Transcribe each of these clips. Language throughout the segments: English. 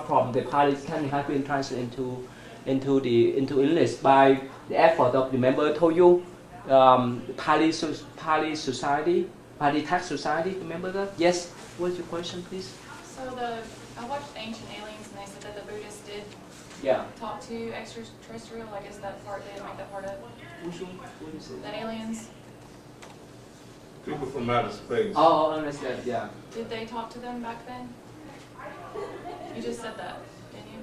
from the Pali can have been translated into English by the effort of the member. I told you Pali Society, Pali Tax Society. Remember that? Yes. What's your question, please? So I watched Ancient Aliens, and they said that the Buddhists did talk to extraterrestrial. I guess that part they didn't make that part up. Which one? What is it? That aliens. People from outer space. Oh, I understand. Yeah. Did they talk to them back then? You just said that, didn't you?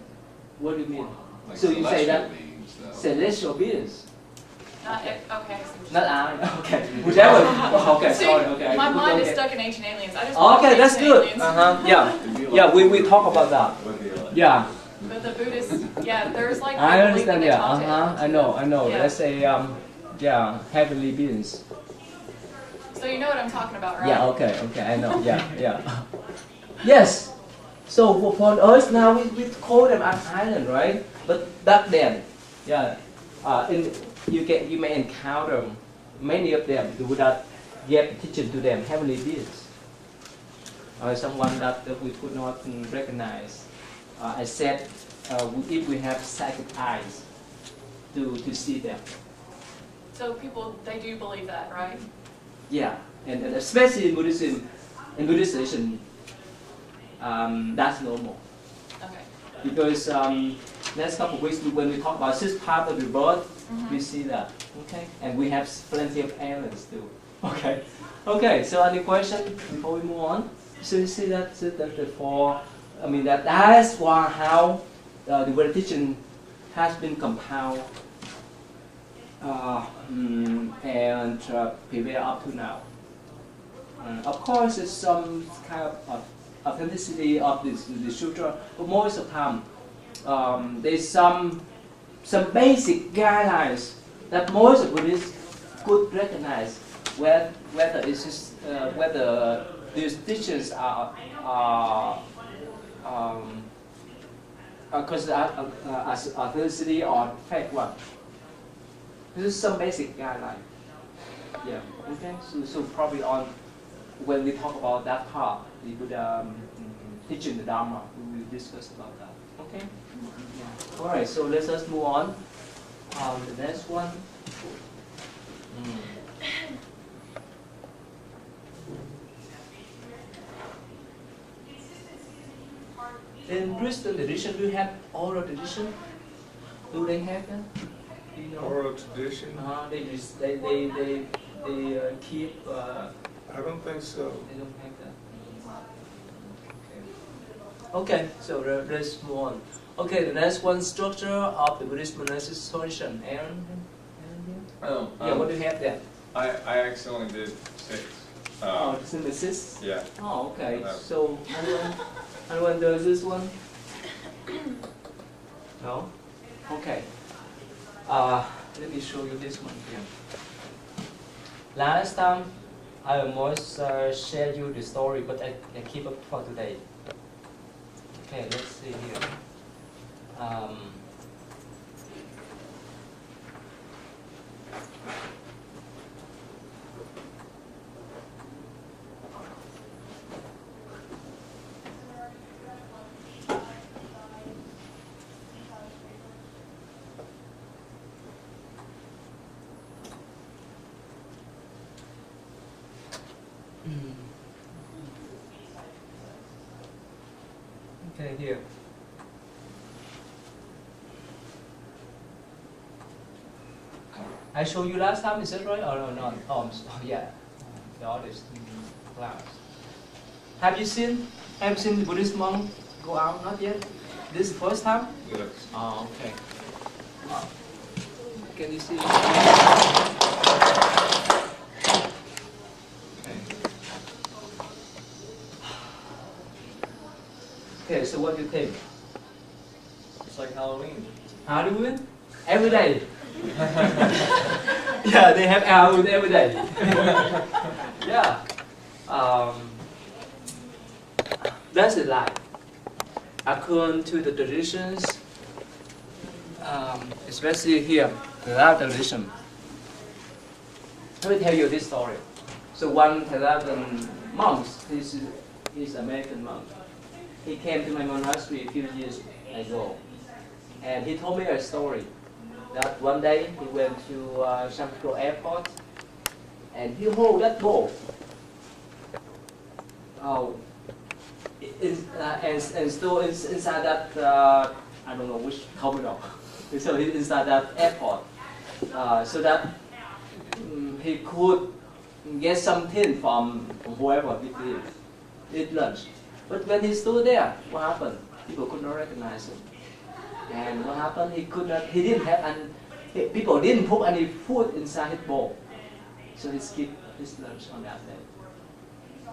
What do you mean? Like So you say that beings, though. celestial beings? Not okay. Not okay. Whichever. Okay. See, Sorry. Okay. my mind is stuck in Ancient Aliens. I just Okay, that's Ancient good. Aliens. Yeah. Yeah. We talk about that. Yeah. But the Buddhists, yeah, there's like. I believe understand. that they Yeah. talk to I know. Yeah. Let's say heavenly beings. So you know what I'm talking about, right? Yeah. Okay. I know. Yeah. Yes. So upon Earth now we call them as island, right? But back then, you may encounter many of them. You would not get teaching to them heavenly beings, or someone that we could not recognize, except if we have psychic eyes to see them. So people, they do believe that, right? Yeah, and especially in Buddhism, that's normal. Okay. Because next couple of weeks when we talk about sixth part of the birth, we see that. Okay, and we have plenty of aliens too. Okay. Okay. So any question before we move on? So you see that the four. I mean that's why how the Buddha teaching has been compiled and prevail up to now. Of course, there's some kind of authenticity of the sutra, but most of the time there's some basic guidelines that most Buddhists could recognize whether it's just, whether these teachings are considered as authenticity or fake one. This is some basic guideline. Yeah. Okay. So probably on when we talk about that part, the Buddha teaching the Dharma, we will discuss about that. Okay. Yeah. All right. So let's just move on. The next one. In Christian tradition, do you have oral tradition? Do they have that? You know? Oral tradition? They keep. I don't think so. They don't have that. Okay, so let's move on. Okay, the next one, structure of the Buddhist monastic tradition. Aaron? Oh, Yeah, what do you have there? I actually only did 6. It's in the six? Yeah. Oh, okay. So anyone does this one? No? Okay. Let me show you this one here. Last time I almost shared you the story, but I keep it for today. Okay, let's see here. Okay, here. I showed you last time, is that right or not? Oh, yeah. The others class. Have you seen the Buddhist monk go out? Not yet. This is the first time? Yes. Oh, okay. Can you see? Okay, so what do you think? It's like Halloween. Halloween? Every day. Yeah, they have Halloween every day. Yeah. That's a lie. According to the traditions, especially here, the Lao tradition. Let me tell you this story. So one Theravada monk, he's American monk, he came to my monastery a few years ago, and he told me a story that one day he went to San Francisco airport, and he hold that ball. Oh, and still inside that I don't know which terminal. So he's inside that airport, so that he could get something from whoever he did, eat lunch. But when he stood there, what happened? People could not recognize him. And what happened? He could not. He didn't have any. People didn't put any food inside his bowl, so he skipped his lunch on that day.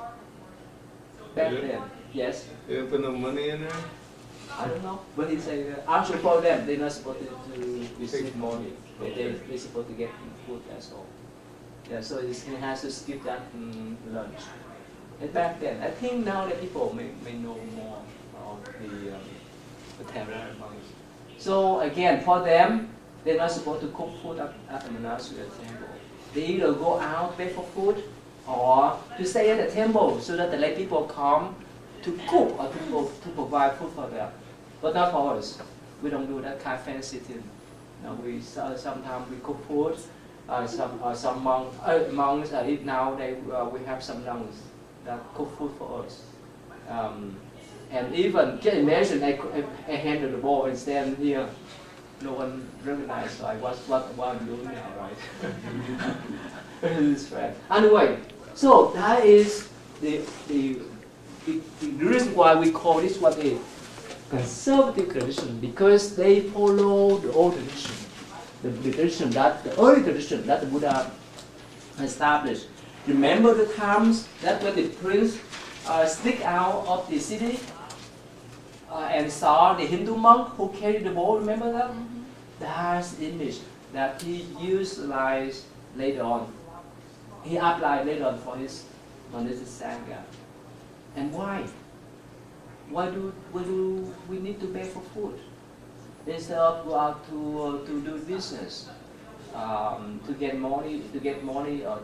Back then, yes. They didn't put no money in there? I don't know. But he said, actually for them, they're not supposed to receive money. They're supposed to get food, that's all. Yeah, so he has to skip that lunch. And back then, I think now that people may know more of the Theravada monks. So again, for them, they're not supposed to cook food at the monastery or temple. They either go out, beg for food, or to stay at the temple so that the lay people come to cook or to provide food for them. But not for us. We don't do that kind of fancy thing. Now sometimes we cook food. Some monks now we have some nuns that cook food for us. And even can you imagine I handle the bowl and stand here. No one recognizes what I'm doing now, right? This friend. Anyway, so that is the reason why we call this one a conservative tradition, because they follow the old tradition, the early tradition that the Buddha established. Remember the times that when the prince sneaked out of the city and saw the Hindu monk who carried the bowl. Remember that? That's the image that he utilized later on. He applied later on for his monastic sangha. And why? Why do we need to beg for food? Instead of go out to do business, to get money or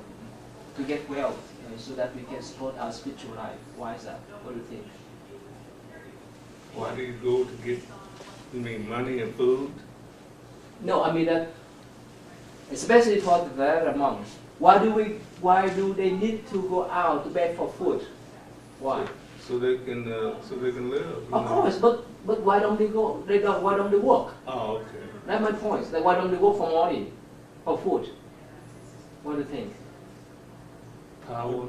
to get wealth, so that we can support our spiritual life. Why is that? What do you think? Why do you go to get, you mean money and food? No, I mean that, especially for the Theravada monks. Why do they need to go out to beg for food? Why? So they can live. Of course, but why don't they go? Why don't they work? Oh, okay. That's my point. Like, why don't they go for money, for food? What do you think? Power.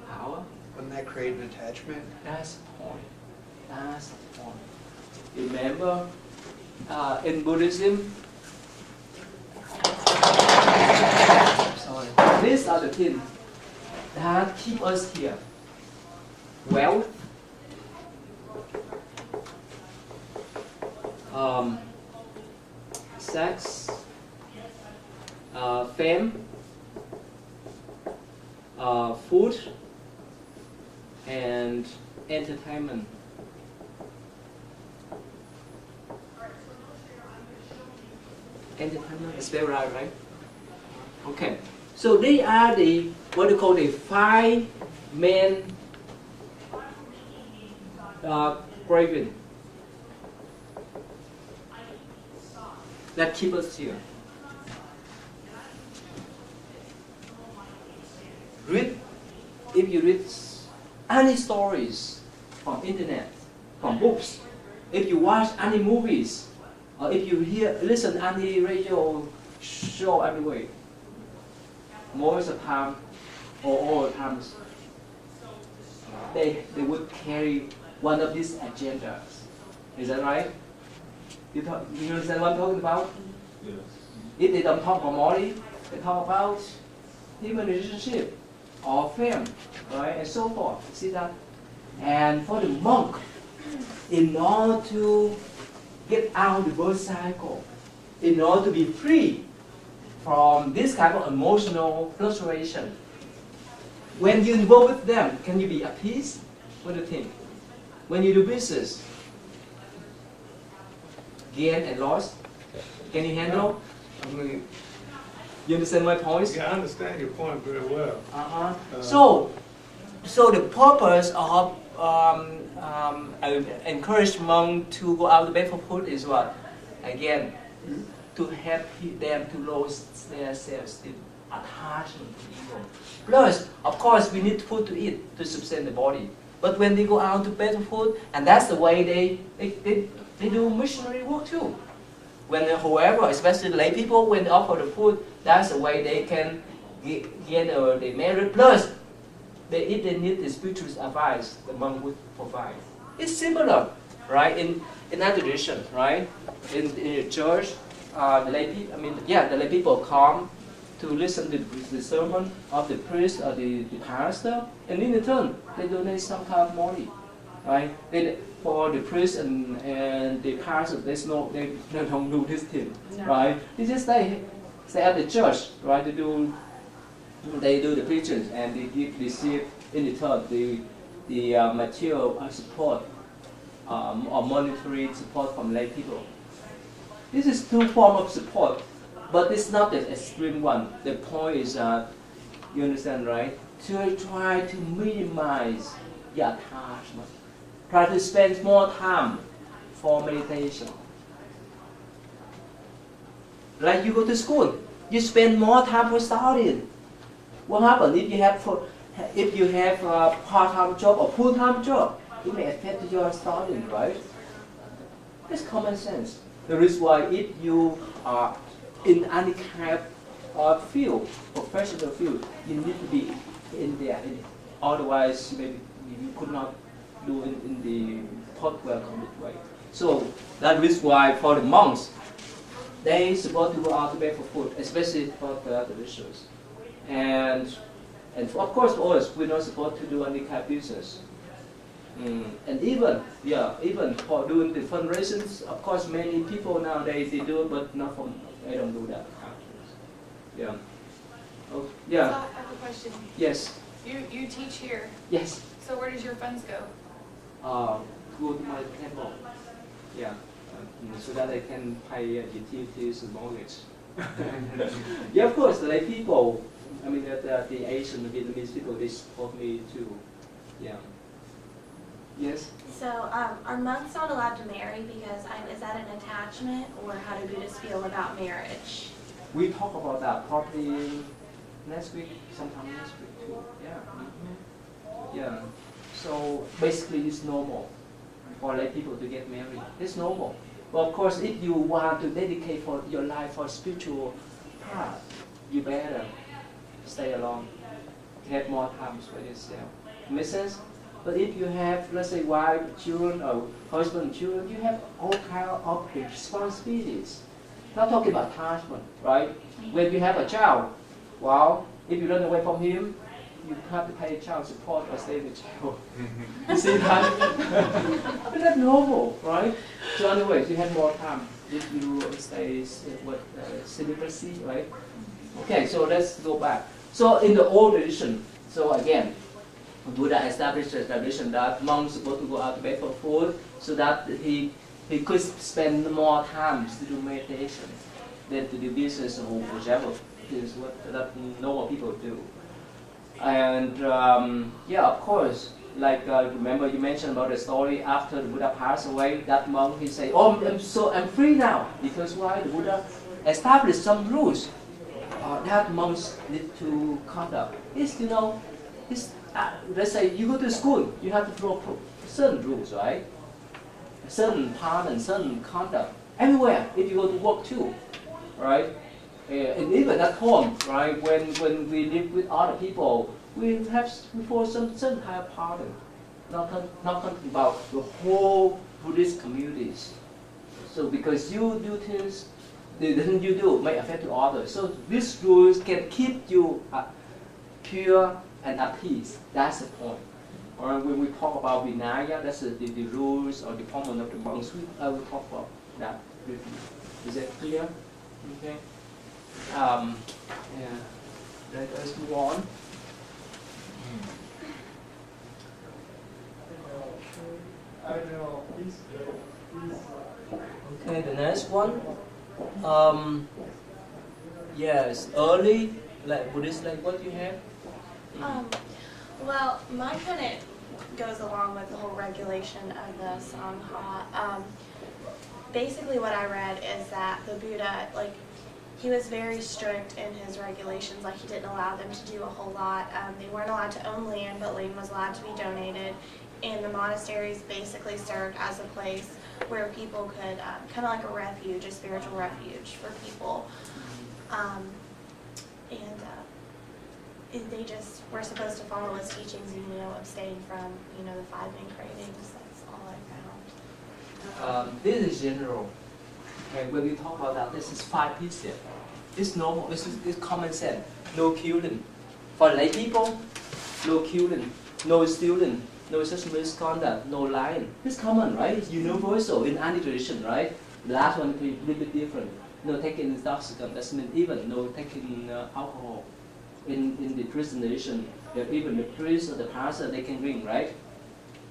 Power? Wouldn't that create an attachment? That's the point. That's the point. Remember, in Buddhism, sorry, these are the things that keep us here. Wealth, sex, fame, food, and entertainment. Entertainment is very right? Okay. So they are the what we call the five main craving that keep us here. If you read any stories from internet, from books, if you watch any movies, or if you listen any radio show everywhere, most of the time, or all the times, they would carry one of these agendas. Is that right? You understand what I'm talking about? Yes. If they don't talk about money, they talk about human relationship or fame, right, and so forth. See that? And for the monk, in order to get out of the birth cycle, in order to be free from this kind of emotional fluctuation, when you involve with them, can you be at peace? What do you think? When you do business, gain and loss, can you handle? I mean, You understand my point? yeah, I understand your point very well. So the purpose of I would encourage monks to go out to bed for food is what? Again, to help them to lose their self-esteem, attachment to ego. Plus, of course, we need food to eat to sustain the body. But when they go out to bed for food, and that's the way they do missionary work too. When whoever, especially lay people, when they offer the food, that's the way they can get the merit. Plus, if they need the spiritual advice, the monk would provide. It's similar, right? In our tradition, right? In the church, the lay people come to listen to the sermon of the priest or the pastor, and in return, they donate some kind of money, right? For the priest and the pastor, they don't do this thing, right? They just stay at the church, right? They do the preaching, and they receive in return the material support or monetary support from lay people. This is two forms of support, but it's not the extreme one. The point is, you understand, right? To try to minimize the attachment. Try to spend more time for meditation. Like you go to school, you spend more time for studying. What happens if you have a part-time job or full-time job? It may affect your studying, right? It's common sense. The reason why if you are in any kind of field, professional field, you need to be in there. Otherwise, maybe you could not do it in the thought welcome way. So that is why for the monks, they supposed to go out to beg for food, especially for the traditions. And of course for us, we're not supposed to do any kind of business. And even for doing the fundraisings, of course many people nowadays they do it, but they don't do that. Yeah. Oh, yeah. So I have a question. Yes. You teach here. Yes. So where does your funds go? Go to my temple. Yeah. So that I can pay utilities and mortgage. Yeah, of course, the lay people, I mean, the Asian, the Vietnamese people, they support me too. Yeah. Yes? So, are monks not allowed to marry because is that an attachment, or how do Buddhists feel about marriage? We talk about that probably next week, sometime next week too. Yeah. Yeah. So basically, it's normal for lay people to get married. It's normal. But of course, if you want to dedicate for your life for spiritual path, you better stay alone. Have more time for yourself. Make sense? But if you have, let's say, wife, children, or husband, children, you have all kinds of responsibilities. Not talking about attachment, right? When you have a child, well, if you run away from him, you have to pay child support or stay with child. You see that? But that's normal, right? So anyways, you have more time if you stay with celibacy, right? Okay, so let's go back. So in the old tradition, so again, Buddha established a tradition that monks were supposed to go out to beg for food so that he could spend more time to do meditation than to do business or whichever is what that normal people do. And yeah, of course, like remember you mentioned about the story after the Buddha passed away, that monk he said, "Oh, I'm free now," because why? The Buddha established some rules that monks need to conduct. Let's say you go to school, you have to follow certain rules, right? Certain path and certain conduct. Everywhere, if you go to work too, right? And even at home, right? When we live with other people, we follow some certain kind of pattern. Not talking about the whole Buddhist communities. So because you do things, the things you do may affect to others. So these rules can keep you pure and at peace. That's the point. Or when we talk about Vinaya, that's the rules or the common of the monks. I will talk about that briefly. Is that clear? Okay. Yeah. Let us move on. Okay, the next one. Yes, early like Buddhist, like what you have. Well, mine kind of goes along with the whole regulation of the Sangha. Basically what I read is that the Buddha, like, he was very strict in his regulations, like he didn't allow them to do a whole lot. They weren't allowed to own land, but land was allowed to be donated. And the monasteries basically served as a place where people could, kind of like a refuge, a spiritual refuge for people. They just were supposed to follow his teachings and, abstain from, the 5 main cravings. That's all I found. This is general. Okay, when we talk about that, this is 5 pieces. It's normal, it's common sense. No killing. For lay people, no killing, no stealing, no such misconduct, no lying. It's common, right? It's universal in any tradition, right? The last one is a little bit different. No taking intoxicant, that means even no taking alcohol. In the prison tradition, even the priest or the pastor, they can drink, right?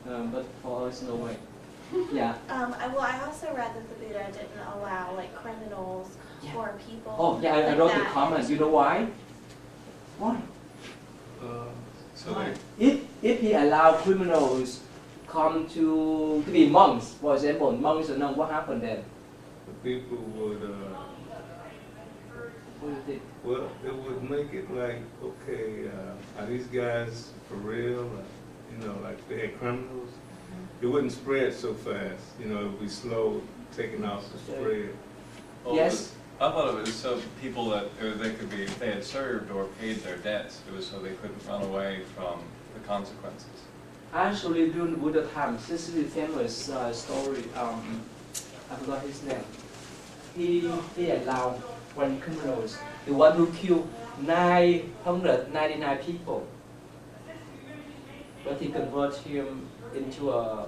But for us, no way. Yeah. I also read that the Buddha didn't allow like criminals or people. Oh yeah, I wrote the comment. You know why? Why? So If he allowed criminals come to be monks, for example, monks or nuns, what happened then? the people would, What do you think? well, it would make it like, okay, are these guys for real? Like they had criminals. It wouldn't spread so fast. It would be slow taking off the spread. Well, Yes. I thought it was so people that they could be, if they had served or paid their debts, it was so they couldn't run away from the consequences. Actually, during the Buddha times, this is a famous story. I forgot his name. He allowed one criminals, the one who killed 999 people, but he converted him into a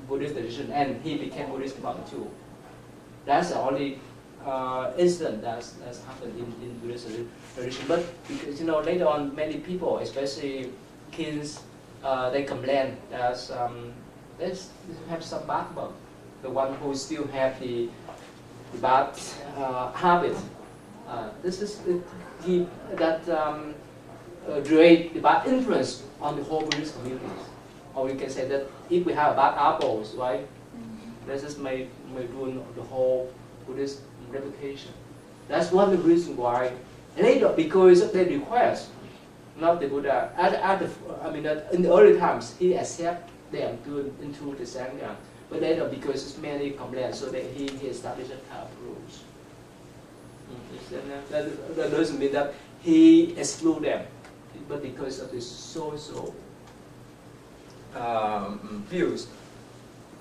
Buddhist tradition, and he became Buddhist monk too. That's the only incident that's happened in Buddhist tradition. But because later on, many people, especially kings, they complain that they have some bad bug. The one who still have the bad habit. This is create the bad influence on the whole Buddhist community. Or we can say that if we have bad apples, right, this is may ruin the whole Buddhist reputation. That's one of the reasons why later, because of their request, not the Buddha. In the early times, he accepted them into the Sangha, but later because it's many complaints, so that he established a kind of rules. That doesn't mean that he exclude them, but because of the social views.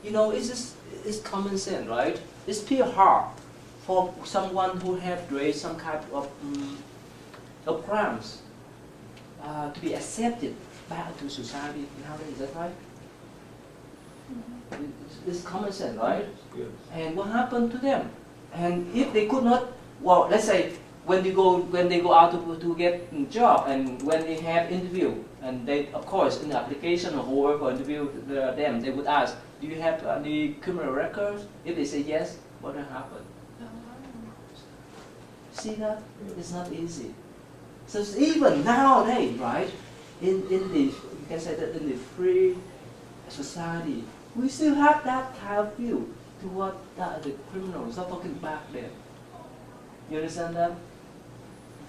It's common sense, right? It's pretty hard for someone who have raised some kind of crimes to be accepted back to society nowadays. Is that right? It's common sense, right? Yes. And what happened to them? And if they could not, well, let's say when they go out to get a job, and when they have interview, and they, of course, in the application or whoever interview them, they would ask, do you have any criminal records? If they say yes, what will happen? See that? It's not easy. So even nowadays, right, in the, you can say that in the free society, we still have that kind of view toward the criminals, not talking back then. You understand that?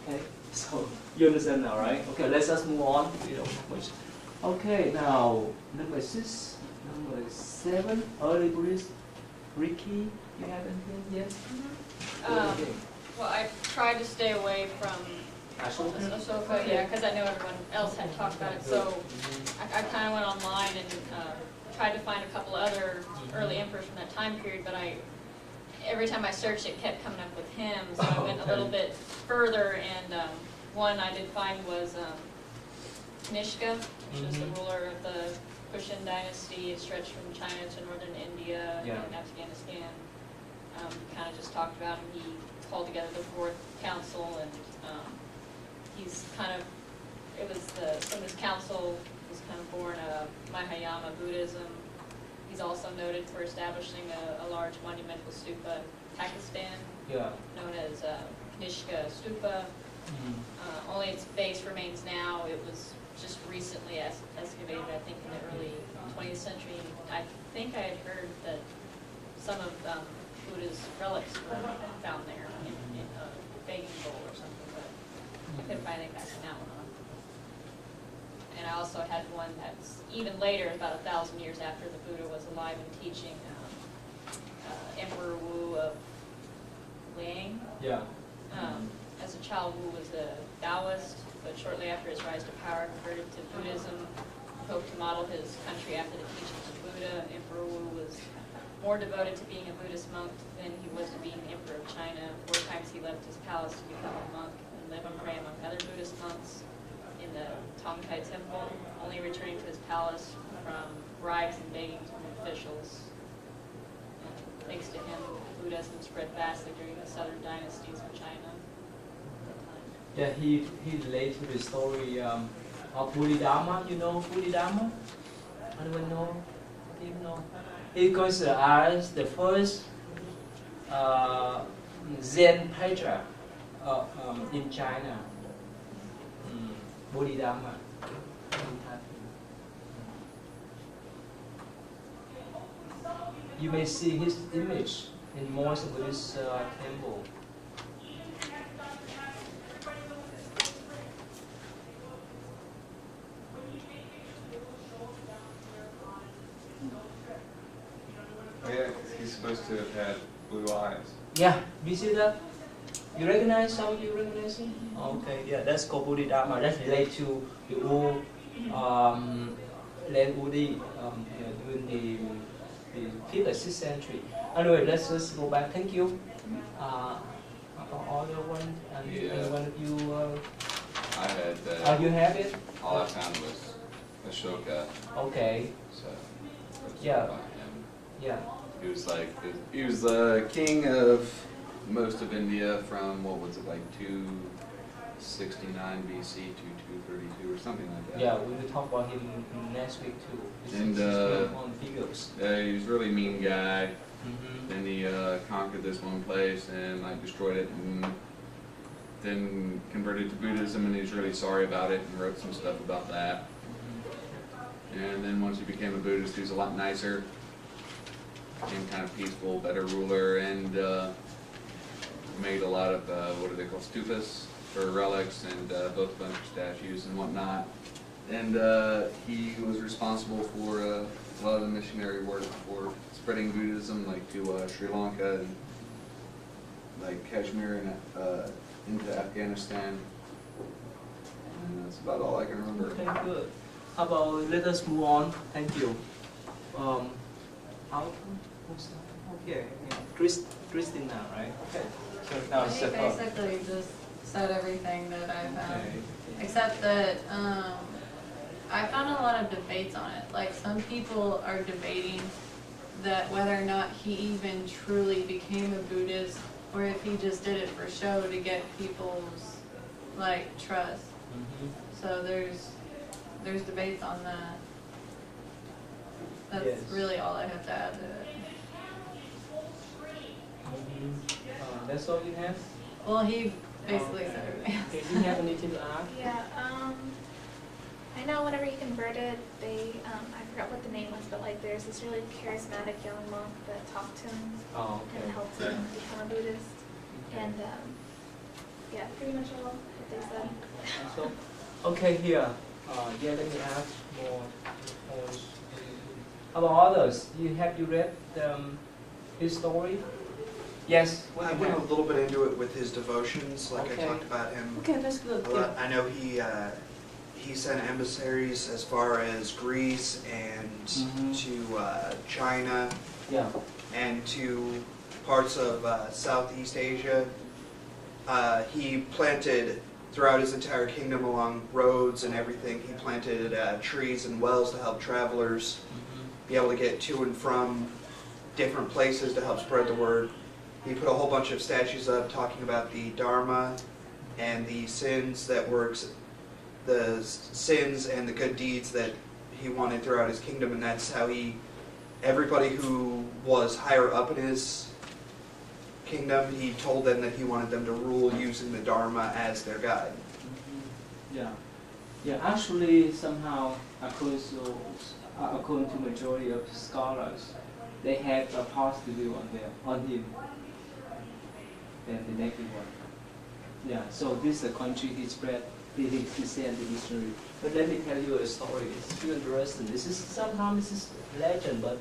Okay, so you understand now, right? Okay, let's just move on. Okay, now number 6, number 7, early Buddhist. Ricky, you have anything? Yes? Okay. Well, I tried to stay away from Ashoka, yeah, because I know everyone else had talked about it. So I kind of went online and tried to find a couple other early emperors from that time period, but every time I searched, it kept coming up with him. So I went a little bit further, and one I did find was Kanishka, which was the ruler of the Kushan dynasty. It stretched from China to northern India and Afghanistan. Kind of just talked about him. He called together the 4th council, and he's kind of, from this council was kind of born Mahayana Buddhism. He's also noted for establishing a large monumental stupa in Pakistan, known as Kanishka Stupa. Only its base remains now. It was just recently excavated, I think, in the early 20th century. I think I had heard that some of Buddha's relics were found there in a begging bowl or something, but I couldn't find anything back in that one. And I also had one that's even later, about 1,000 years after the Buddha was alive and teaching, Emperor Wu of Liang. Yeah. As a child, Wu was a Taoist, but shortly after his rise to power, converted to Buddhism, hoped to model his country after the teachings of Buddha. Emperor Wu was more devoted to being a Buddhist monk than he was to being the Emperor of China. 4 times he left his palace to become a monk and live and pray among other Buddhist monks in the Tongkai Temple, only returning to his palace from bribes and begging from officials. And thanks to him, Buddhism spread vastly during the southern dynasties of China. Yeah, he related to the story of Buddhidharma. You know Buddhidharma? Anyone know? Do you know? He considered as the first Zen patriarch in China. Buddhidharma. You may see his image in most of this temple. Oh yeah, 'cause he's supposed to have had blue eyes. Yeah, you see that? You recognize how you recognize him? Okay, yeah, that's called Buddhidharma. That's related to the old land Buddhi during the 5th or 6th century. Anyway, let's just go back. Thank you. About other one, and one of you. I had. You have it? All I found was Ashoka. Okay. So. Yeah. About him. Yeah. He was the king of most of India from, what was it, like 269 BC to 232 or something like that. Yeah, we will talk about him next week too. And on figures. he was a really mean guy. Mm-hmm. Then he conquered this one place and like destroyed it, and then converted to Buddhism, and he was really sorry about it and wrote some stuff about that. And then once he became a Buddhist, he was a lot nicer, became kind of peaceful, better ruler, and made a lot of, what do they call, stupas for relics, and built a bunch of statues and whatnot. And he was responsible for a lot of the missionary work for spreading Buddhism, like to Sri Lanka and like Kashmir and into Afghanistan. And that's about all I can remember. Okay, good. How about let us move on? Thank you. Okay, yeah. Christina, right? Okay. So now He basically just said everything that I found, Okay. except that I found a lot of debates on it. Like, some people are debating that whether or not he even truly became a Buddhist, or if he just did it for show to get people's like trust. Mm-hmm. So there's debates on that. That's Yes. really all I have to add to it. Mm-hmm. That's all you have? Well, he basically said everything. Okay, do you have anything to add? Yeah, I know whenever he converted, I forgot what the name was, but like there's this really charismatic young monk that talked to him Oh, okay. and helped him become a Buddhist. And yeah, pretty much all what they said. So, okay, here. Yeah, let me ask more. How about others? Have you read his story? Yes. What I do you went a have? little bit into it with his devotions, like Okay. I talked about him. Okay, that's good. a lot. I know he sent emissaries as far as Greece and Mhm. to China Yeah. and to parts of Southeast Asia. He planted throughout his entire kingdom along roads and everything. He planted trees and wells to help travelers be able to get to and from different places to help spread the word. He put a whole bunch of statues up talking about the Dharma and the sins that were the sins and the good deeds that he wanted throughout his kingdom, and that's how everybody who was higher up in his kingdom, he told them that he wanted them to rule using the Dharma as their guide. Yeah. Yeah, actually, somehow, according to majority of scholars, they have a positive view on him than the negative one. Yeah, so this is a country he spread, he sent the dictionary. But let me tell you a story. It's too interesting. This is legend, but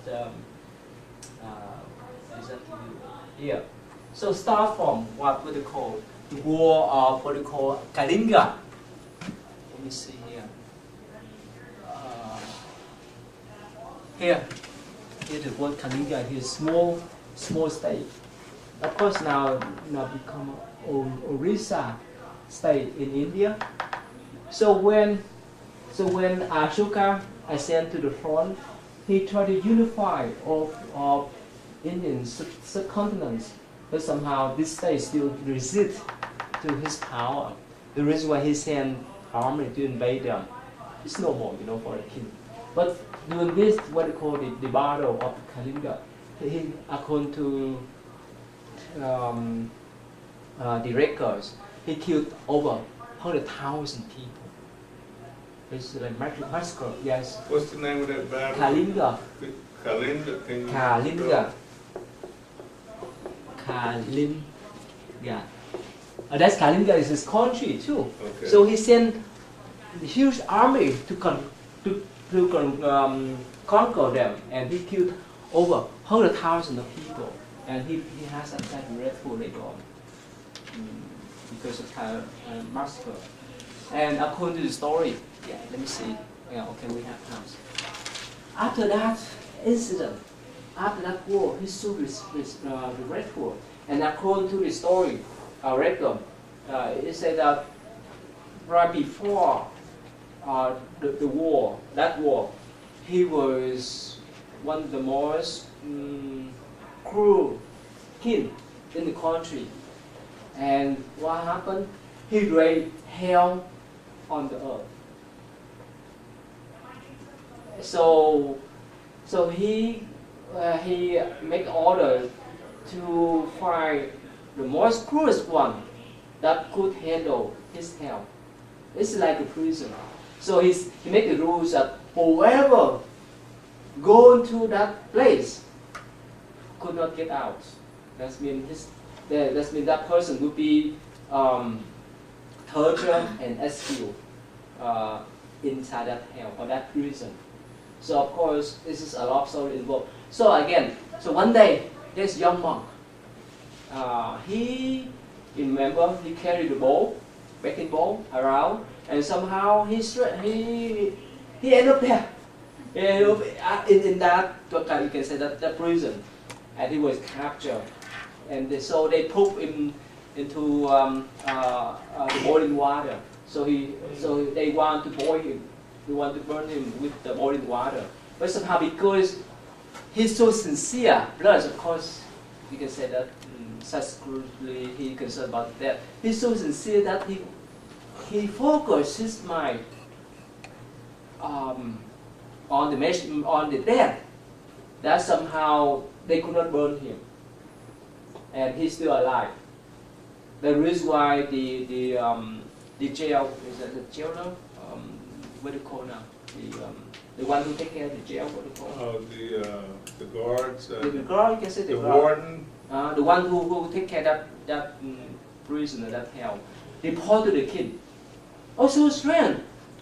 it's up to you. Yeah. So start from what they call the war of what they call Kalinga. Let me see here. Here the word Kalinga. Here, small state. Of course, now become Orissa state in India. So when Ashoka ascended to the throne, he tried to unify all of Indian subcontinents, but somehow this state still resist to his power. The reason why he sent army to invade them, it's no more, for the king. But during this, what they call the battle of Kalinga, he, according to the records, he killed over 100,000 people. It's like massacre, yes. What's the name of that battle? Kalinga. Kalinga. Can you Kalinga. Kalinga. That's Kalinga is his country too. Okay. So he sent a huge army to conquer them, and he killed over 100,000 of people. And he has attacked Red Fort later on because of massacre. And according to the story, yeah, let me see. Yeah, okay, we have times. After that incident, after that war, he sued the Red Fort. And according to the story, record, it said that right before the war, he was one of the most cruel king in the country. And what happened? He raised hell on the earth. So he made order to find the most cruelest one that could handle his hell. It's like a prison. So he made the rules that whoever go into that place could not get out. That means that person would be tortured and executed inside that hell or that prison. So of course, this is a lot of story involved. So again, one day, this young monk, he carried the bowl, baking bowl around, and somehow he ended up there. In that, you can say that prison, and he was captured, and so they put him into the boiling water. So they want to boil him, they want to burn him with the boiling water. But somehow, because he's so sincere, plus of course you can say that subsequently he concerned about that. He's so sincere that he focused his mind on the death, that somehow they could not burn him, and he's still alive. The reason why the jail, is that the jailer? What do you call now? The one who take care of the jail, what do you call? Oh, the guards. The guard, you can say the guard. warden. The one who take care of that prisoner, that hell. Report to the king. Oh, so strange.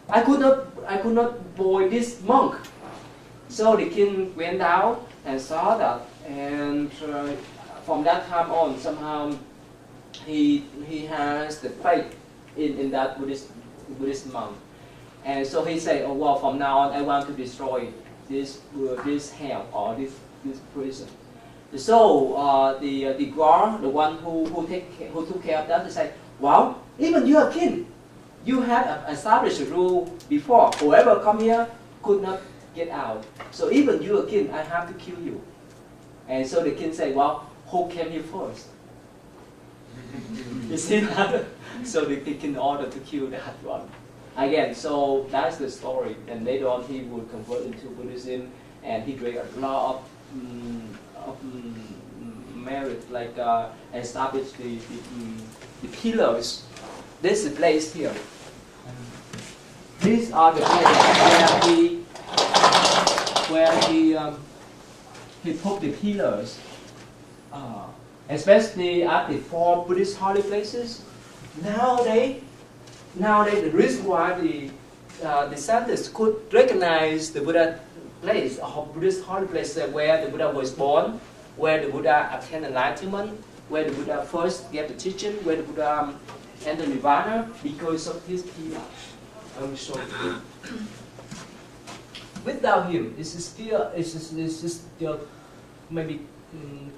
I could not boil this monk. So the king went out and saw that, and from that time on, somehow he has the faith in that Buddhist monk, and so he said, "Oh well, from now on, I want to destroy this hell or this prison." So the guard, the one who took care of that, he said, "Well, even you are king. You have established a rule before. Whoever come here could not get out. So even you, a king, I have to kill you." And so the king said, "Well, who came here first?" You see that? So the king ordered to kill that one. Again, so that's the story. And later on, he would convert into Buddhism, and he drank a lot of merit, like establish the pillars. This is placed here. these are the places he put the pillars, especially at the 4 Buddhist holy places. Nowadays, the reason why the scientists could recognize the Buddha place or Buddhist holy place where the Buddha was born, where the Buddha attained enlightenment, where the Buddha first gave the teaching, where the Buddha entered Nirvana, because of his pillar. I will show you. Without him, it's still maybe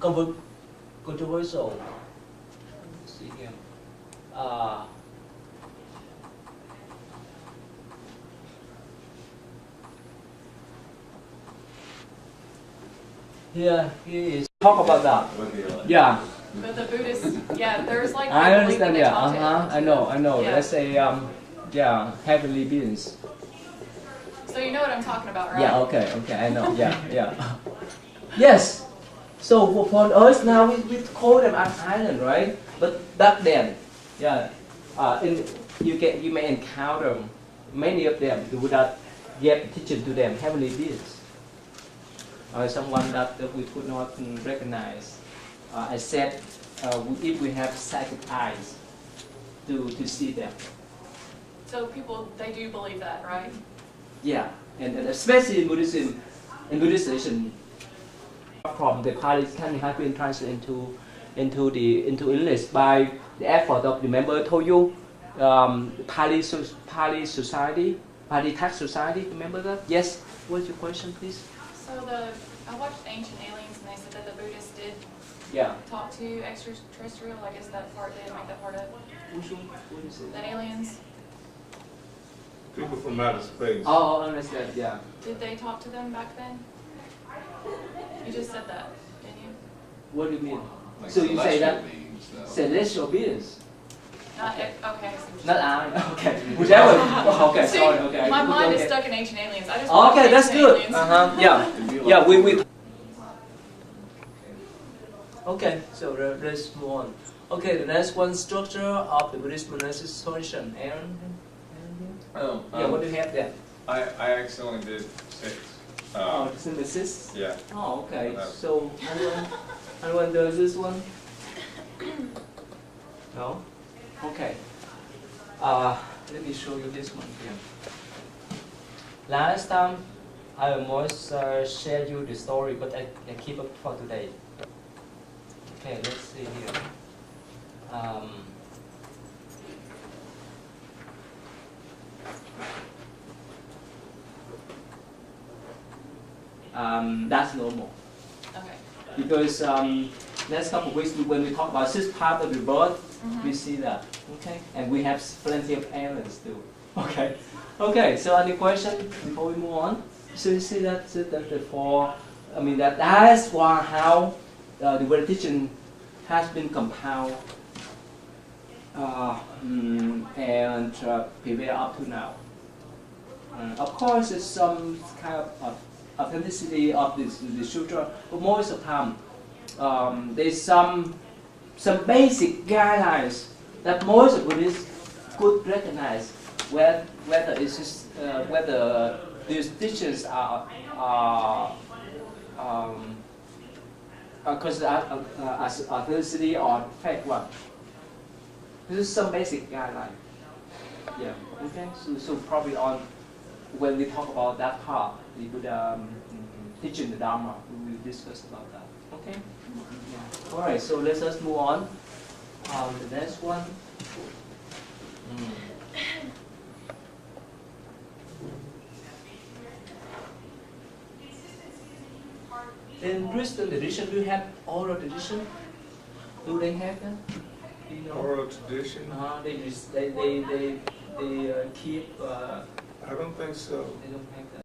controversial. Let's see here. Here is talk about that. Yeah. But the Buddhists, yeah, there's like. I understand. Yeah. I know. Yeah. Let's say heavenly beings. So you know what I'm talking about, right? Yeah. Okay. I know. Yeah. Yes. So upon Earth now we call them an island, right? But back then, you may encounter many of them. The Buddha gave teaching to them, heavenly beings. Someone that we could not recognize, except if we have psychic eyes to see them. So people, they do believe that, right? Yeah, and especially in Buddhism, tradition, from the Pali can have been translated into English by the effort of the member told you, Pali Society, Pali Tax Society. Remember that? Yes. What's your question, please? So I watched Ancient Aliens, and they said that the Buddhists did talk to extraterrestrial. I guess that part, they didn't make that part up. Which one? What is it? That aliens. People from outer space. Oh, I understand. Yeah. Did they talk to them back then? You just said that, didn't you? What do you mean? Like So you say that beings, though. celestial beings? Not okay. I see what Not you're I. Okay. Whichever. Okay. See, Sorry. Okay. my mind is Okay. stuck in Ancient Aliens. I just Okay, watched that's Ancient good. Aliens. Yeah. We. Okay. So let's move on. Okay. The next one, structure of the Buddhist monastic tradition. Aaron. Oh, Yeah. What do you have there? I accidentally did 6. Synthesis. Yeah. Oh, okay. So anyone does this one? No? Okay. Let me show you this one here. Last time I almost shared you the story, but I keep it for today. Okay, let's see here. That's normal. Okay. Because next couple of weeks when we talk about 6 parts of the birth, we see that. Okay, and we have plenty of aliens too. Okay, okay. So any question before we move on? So you see that the 4. I mean that's why how the Buddha teaching has been compiled and prevailed up to now. Of course, there's some kind of authenticity of the sutra, but most of the time there's some basic guidelines that most of Buddhists could recognize whether it's just, whether these teachings are considered as authenticity or fake one. This is some basic guideline. Yeah. Okay. So probably on when we talk about that part, the Buddha teaching the Dharma, we will discuss about that. Okay. Yeah. All right. So let's just move on. The next one. In Christian tradition, do you have oral tradition? Do they have that? Do you know? Oral tradition? They keep. I don't think so. They don't have that.